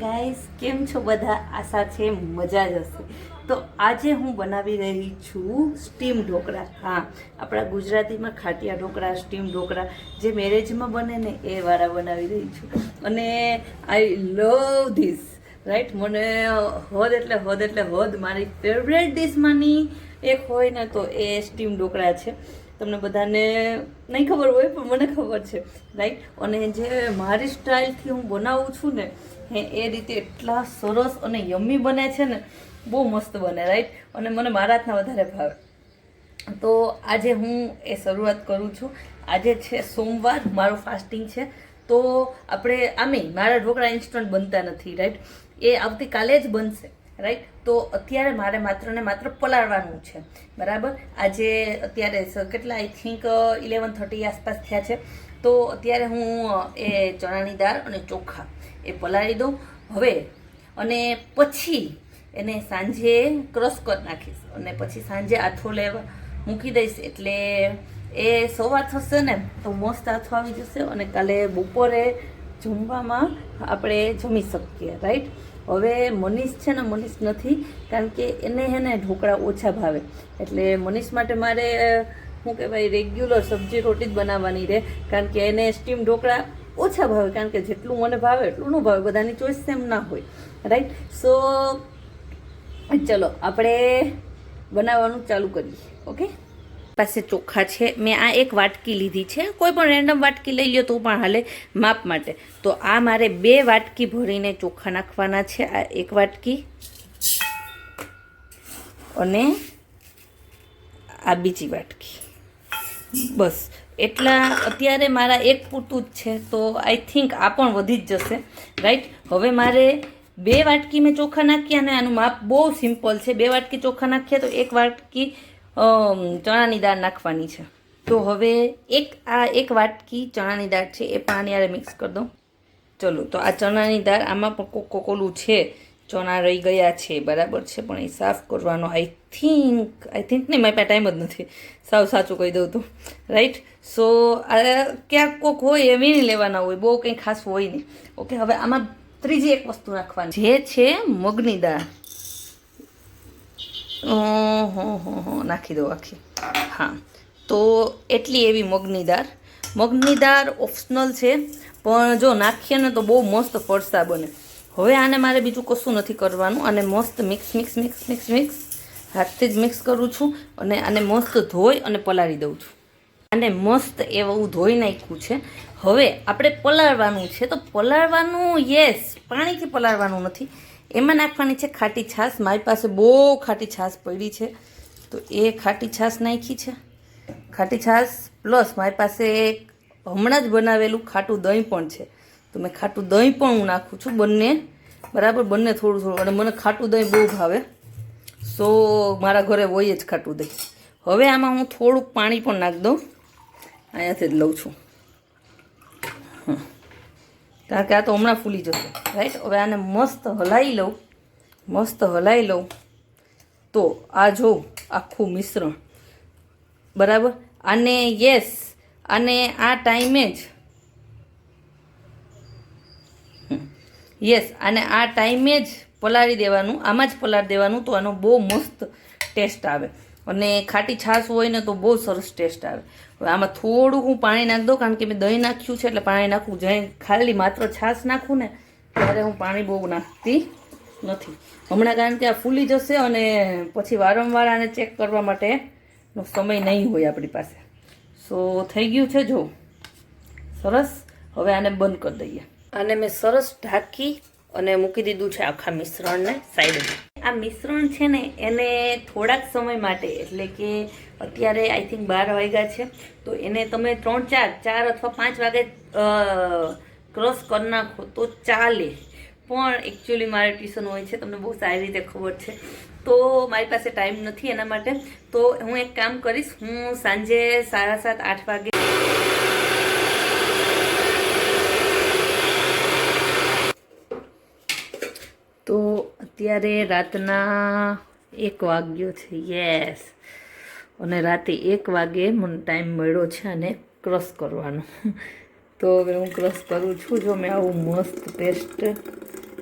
Guys, કેમ છો બધા? આશા છે મજા જ હશે. તો આજે હું બનાવી રહી છું સ્ટીમ ઢોકળા. હા, આપણા ગુજરાતીમાં ખાટિયા ઢોકળા, સ્ટીમ ઢોકળા જે મેરેજમાં બને ને એ વાળા બનાવી રહી છું. અને આઈ લવ ધીસ, રાઈટ. મને હદ એટલે હદ મારી ફેવરેટ ડિશમાંની એક હોય ને તો એ સ્ટીમ ઢોકળા છે. તમને બધાને નહીં ખબર હોય પણ મને ખબર છે, રાઈટ. અને જે મારી સ્ટાઇલથી હું બનાવું છું ને એ રીતે એટલા સરસ અને યમ્મી બને છે ને, બહુ મસ્ત બને, રાઈટ. અને મને મારા હાથના વધારે ભાવે. તો આજે હું એ શરૂઆત કરું છું. આજે છે સોમવાર, મારો ફાસ્ટિંગ છે. તો આપણે આમે મારા ઢોકળા ઇન્સ્ટન્ટ બનતા નથી, રાઈટ. એ આવતીકાલે જ બનશે, રાઈટ. તો અત્યારે મારે માત્ર ને માત્ર પલાળવાનું છે, બરાબર. આજે અત્યારે કેટલા આઈ થિંક 11:30 આસપાસ થયા છે. તો અત્યારે હું એ ચણાની દાળ અને ચોખા એ પલાળી દઉં હવે. અને પછી એને સાંજે ક્રશ કરી નાખીશ અને પછી સાંજે આથો લેવા મૂકી દઈશ. એટલે એ સવાર થશે ને તો મસ્ત આથો આવી જશે અને કાલે બપોરે જમવામાં આપણે જમી શકીએ, રાઈટ. હવે મનીષ છે ને, મનીષ નથી, કારણ કે એને હે ને ઢોકળા ઓછા ભાવે. એટલે મનીષ માટે મારે શું કહેવાય, રેગ્યુલર સબ્જી રોટી જ બનાવવાની રહે, કારણ કે એને સ્ટીમ ઢોકળા ઓછા ભાવે. કારણ કે જેટલું મને ભાવે એટલું ન ભાવે, બધાની ચોઈસ સેમ ના હોય, રાઈટ. સો ચલો આપણે બનાવવાનું ચાલુ કરીએ. ઓકે, પાસે ચોખા છે. મેં આ એક વાટકી લીધી છે, કોઈ પણ રેન્ડમ વાટકી લઈ લ્યો તો પણ હાલે માપ માટે. તો આ મારે 2 વાટકી ભરીને ચોખા નાખવાના છે. આ 1 વાટકી અને આ બીજી વાટકી, બસ એટલા. અત્યારે મારા એક પૂરતું જ છે, તો આઈ થિંક આ પણ વધી જ જશે, રાઈટ. હવે મારે 2 વાટકી મેં ચોખા નાખ્યા અને આનું માપ બહુ સિમ્પલ છે. 2 વાટકી ચોખા નાખ્યા તો 1 વાટકી ચણાની દાળ નાખવાની છે. તો હવે આ 1 વાટકી ચણાની દાળ છે એ પાણી યારે મિક્સ કરી દઉં. ચલો, તો આ ચણાની દાળ, આમાં પણ કોકોલું છે, ચણા રહી ગયા છે, બરાબર છે, પણ એ સાફ કરવાનો આઈ થિંક નહીં, મારી પાસે ટાઈમ જ નથી, સાચું કહી દઉં તો, રાઈટ. સો આ ક્યાંક કોક હોય એ વીણી લેવાના હોય, બહુ કંઈ ખાસ હોય નહીં. ઓકે, હવે આમાં ત્રીજી એક વસ્તુ નાખવાની જે છે મગની દાળ. નાખી દો આખી. હા, તો એટલી એવી મગની દાળ ઓપ્શનલ છે, પણ જો નાખીએ ને તો બહુ મસ્ત ફરસા બને. હવે આને મારે બીજું કશું નથી કરવાનું. આને મસ્ત મિક્સ હાથથી જ મિક્સ કરું છું અને આને મસ્ત ધોઈ અને પલાળી દઉં છું. આને મસ્ત એવું ધોઈ નાખ્યું છે. હવે આપણે પલાળવાનું છે. તો પલાળવાનું, યસ, પાણીથી પલાળવાનું નથી. એમાં નાખવાની છે ખાટી છાશ. મારી પાસે બહુ ખાટી છાશ પડી છે, તો એ ખાટી છાશ નાખી છે. ખાટી છાશ પ્લસ મારી પાસે હમણાં જ બનાવેલું ખાટું દહીં પણ છે, તો મેં ખાટું દહીં પણ હું નાખું છું. બંને બરાબર, બંને થોડું. અને મને ખાટું દહીં બહુ ભાવે, સો મારા ઘરે હોય જ ખાટું દહીં. હવે આમાં હું થોડુંક પાણી પણ નાખી દઉં, અહીંયાથી જ લઉં છું, કારણ કે આ તો હમણાં ફૂલી જશે, રાઈટ. હવે આને મસ્ત હલાવી લઉં. તો આ જો આખું મિશ્રણ, બરાબર. આને આ ટાઈમે જ પલાળી દેવાનું, આમાં જ પલાળી દેવાનું. તો આનો બહુ મસ્ત ટેસ્ટ આવે. અને ખાટી છાશ હોય ને તો બહુ સરસ ટેસ્ટ આવે. હવે આમાં થોડું હું પાણી નાખી દઉં, કારણ કે મેં દહીં નાખ્યું છે એટલે પાણી નાખવું. જાય ખાલી માત્ર છાશ નાખું ને ત્યારે હું પાણી બહુ નાખતી નથી હમણાં, કારણ કે આ ફૂલી જશે અને પછી વારંવાર આને ચેક કરવા માટેનો સમય નહીં હોય આપણી પાસે. સો થઈ ગયું છે, જો સરસ. હવે આને બંધ કરી દઈએ. આને મેં સરસ ઢાંકી અને મૂકી દીધું છે આખા મિશ્રણને સાઈડમાં. આ મિશ્રણ છે ને એને થોડાક સમય માટે, એટલે કે અત્યારે આઈ થિંક 12 વાગ્યા છે, તો એને તમે 4 અથવા 5 વાગે ક્રશ કરી નાખો તો ચાલે. પણ એકચ્યુઅલી મારે ટ્યુશન હોય છે, તમને બહુ સારી રીતે ખબર છે, તો મારી પાસે ટાઈમ નથી એના માટે. તો હું એક કામ કરીશ, હું સાંજે 7:30-8 વાગે તો અત્યારે રાતના 1 વાગ્યો છે, યસ. અને રાતે 1 વાગે મને ટાઈમ મળ્યો છે અને ક્રશ કરવાનો. તો હવે હું ક્રશ કરું છું. જો મેં આવું મસ્ત પેસ્ટ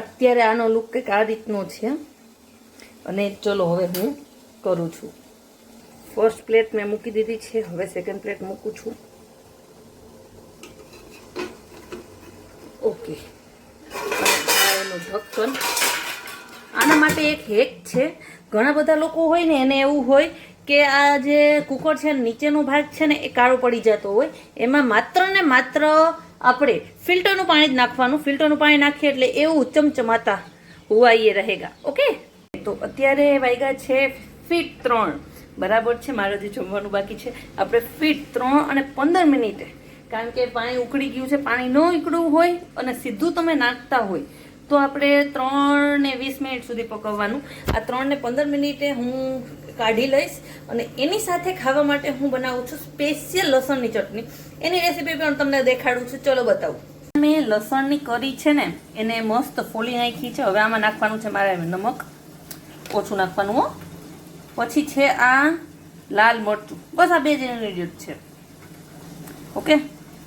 અત્યારે આનો લુક કંઈક આ રીતનો છે. અને ચલો હવે હું કરું છું. ફર્સ્ટ પ્લેટ મેં મૂકી દીધી છે. હવે સેકન્ડ પ્લેટ મૂકું છું. ઓકે, એનું ઢક્કન. આના માટે એક હેક છે. ઘણા બધા લોકો હોય ને એને એવું હોય કે આ જે કુકર છે નીચેનો ભાગ છે ને એ કાળો પડી જતો હોય. એમાં માત્ર ને માત્ર આપણે ફિલ્ટરનું પાણી જ નાખવાનું. ફિલ્ટરનું પાણી નાખીએ એટલે એવું ચમચમાતા હુઆ એ રહેગા. ઓકે, તો અત્યારે વાગ્યા છે ફીટ 3. બરાબર છે. મારે જે જમવાનું બાકી છે આપણે ફીટ 3 અને 15 મિનિટે, કારણ કે પાણી ઉકળી ગયું છે. પાણી ન ઉકળવું હોય અને સીધું તમે નાખતા હોય તો આપણે 3 ને 20 મિનિટ સુધી પકવવાનું. આ 3 ને 15 મિનિટે હું કાઢી લઈશ. અને એની સાથે ખાવા માટે હું બનાવું છું સ્પેશિયલ લસણની ચટણી. એની રેસીપી પણ તમને દેખાડું છું. ચલો બતાવું. મેં લસણની કરી છે ને એને મસ્ત ફોલી નાખી છે. હવે આમાં નાખવાનું છે મારે નમક, ઓછું નાખવાનું હો. પછી છે આ લાલ મરચું. બસ આ 2 જ ઇન્ગ્રેડિયન્ટ છે. ઓકે,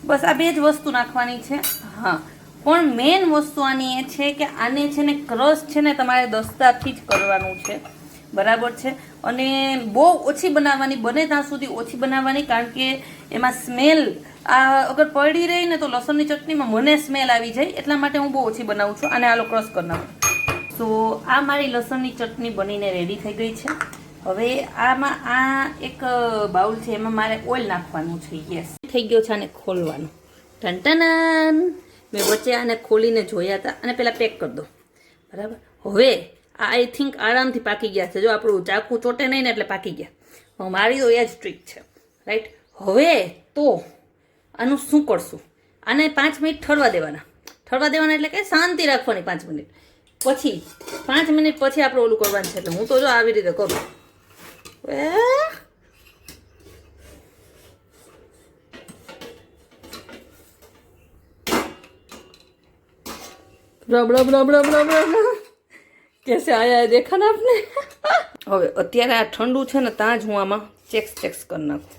બસ આ 2 જ વસ્તુ નાખવાની છે. હા, પણ મેઇન વસ્તુ આની એ છે કે આને છે ને ક્રશ છે ને તમારે દસ્તાથી જ કરવાનું છે. બરાબર છે. અને બહુ ઓછી બનાવવાની, બને ત્યાં સુધી ઓછી બનાવવાની, કારણ કે એમાં સ્મેલ અગર પડી રહી ને તો લસણની ચટણીમાં મને સ્મેલ આવી જાય. એટલા માટે હું બહુ ઓછી બનાવું છું. આને આલો ક્રશ કરી નાખું. તો આ મારી લસણની ચટણી બનીને રેડી થઈ ગઈ છે. હવે આમાં આ એક બાઉલ છે, એમાં મારે ઓઇલ નાખવાનું છે. યસ, થઈ ગયો છે. આને ખોલવાનું. ટન. મેં વચ્ચે આને ખોલીને જોયા હતા. અને પહેલાં પેક કરી દો. બરાબર. હવે આ આઈ થિંક આરામથી પાકી ગયા છે. જો આપણું ચાકુ ચોટે નહીં ને એટલે પાકી ગયા. મારી તો એ જ ટ્રીક છે. રાઈટ. હવે તો આનું શું કરશું? આને 5 મિનિટ ઠરવા દેવાના. ઠરવા દેવાના એટલે કે શાંતિ રાખવાની 5 મિનિટ. પછી 5 મિનિટ પછી આપણે ઓલું કરવાનું છે. એટલે હું તો જો આવી રીતે કરું. कैसे आया देखा ना आपने. હવે અત્યારે આ ઠંડુ છે ને ત્યાં જ હું આમાં ચેક્સ કરી નાખું.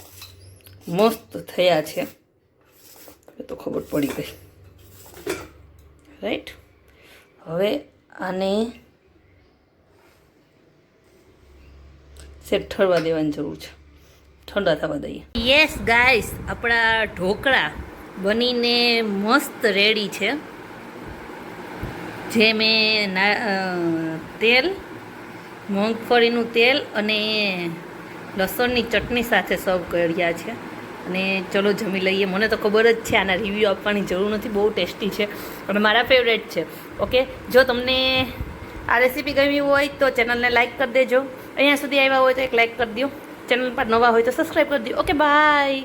મસ્ત થયા છે એ તો ખબર પડી ગઈ. રાઈટ. હવે આને સેટ ઠરવા દેવાની જરૂર છે. ઠંડા થવા દઈએ. યસ ગાઈસ, આપણા ઢોકળા બનીને મસ્ત રેડી છે. જે મેં તેલ, મૂંગફળીનું તેલ અને લસણની ચટણી સાથે સર્વ કર્યા છે. અને ચલો જમી લઈએ. મને તો ખબર જ છે, આના રિવ્યૂ આપવાની જરૂર નથી. બહુ ટેસ્ટી છે અને મારા ફેવરેટ છે. ઓકે, જો તમને આ રેસીપી ગમી હોય તો ચેનલને લાઇક કરી દેજો. અહીંયા સુધી આવ્યા હોય તો એક લાઇક કરી દો. ચેનલ પર નવા હોય તો સબસ્ક્રાઈબ કરી દો. Okay, by.